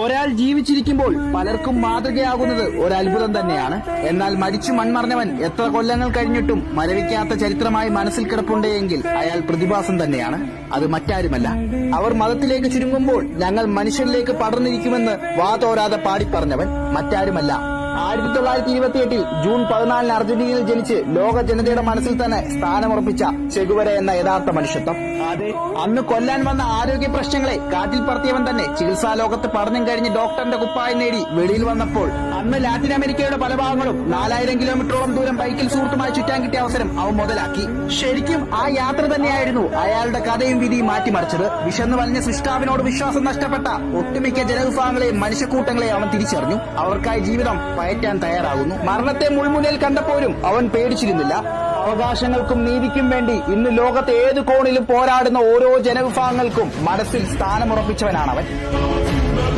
ഒരാൾ ജീവിച്ചിരിക്കുമ്പോൾ പലർക്കും മാതൃകയാകുന്നത് ഒരത്ഭുതം തന്നെയാണ്. എന്നാൽ മരിച്ചു മൺമറഞ്ഞവൻ എത്ര കൊല്ലങ്ങൾ കഴിഞ്ഞിട്ടും മരവിക്കാത്ത ചരിത്രമായി മനസ്സിൽ കിടപ്പുണ്ടെങ്കിൽ അയാൾ പ്രതിഭാസം തന്നെയാണ്. അത് മറ്റാരുമല്ല, അവർ മതത്തിലേക്ക് ചുരുങ്ങുമ്പോൾ ഞങ്ങൾ മനുഷ്യരിലേക്ക് പടർന്നിരിക്കുമെന്ന് വാതോരാതെ പാടിപ്പറഞ്ഞവൻ മറ്റാരുമല്ല, 1928 ജൂൺ 14 അർജന്റീനയിൽ ജനിച്ച് ലോക ജനതയുടെ മനസ്സിൽ തന്നെ സ്ഥാനമുറപ്പിച്ച ചെഗുവര എന്ന യഥാർത്ഥ മനുഷ്യത്വം. അതെ, അന്ന് കൊല്ലാൻ വന്ന ആരോഗ്യ പ്രശ്നങ്ങളെ കാറ്റിൽ പറത്തിയവൻ തന്നെ ചികിത്സാ ലോകത്ത് പഠനം കഴിഞ്ഞ് ഡോക്ടറിന്റെ കുപ്പായം നേടി വെളിയിൽ വന്നപ്പോൾ അന്ന് ലാറ്റിൻ അമേരിക്കയുടെ പല ഭാഗങ്ങളും 4000 കിലോമീറ്ററോളം ദൂരം ബൈക്കിൽ സുഹൃത്തുമായി ചുറ്റാൻ കിട്ടിയ അവസരം അവൻ മുതലാക്കി. ശരിക്കും ആ യാത്ര തന്നെയായിരുന്നു അയാളുടെ കഥയും വിധിയും മാറ്റിമറിച്ചത്. വിശന്നു വലിഞ്ഞ സൃഷ്ടാവിനോട് വിശ്വാസം നഷ്ടപ്പെട്ട ഒട്ടുമിക്ക ജനവിഭാഗങ്ങളെയും മനുഷ്യക്കൂട്ടങ്ങളെയും അവൻ തിരിച്ചറിഞ്ഞു. അവർക്കായി ജീവിതം പയറ്റാൻ തയ്യാറാകുന്നു. മരണത്തെ മുൾമുനയിൽ കണ്ടപ്പോഴും അവൻ പേടിച്ചിരുന്നില്ല. അവകാശങ്ങൾക്കും നീതിക്കും വേണ്ടി ഇന്ന് ലോകത്തെ ഏത് കോണിലും പോരാടുന്ന ഓരോ ജനവിഭാഗങ്ങൾക്കും മനസ്സിൽ സ്ഥാനമുറപ്പിച്ചവനാണവൻ.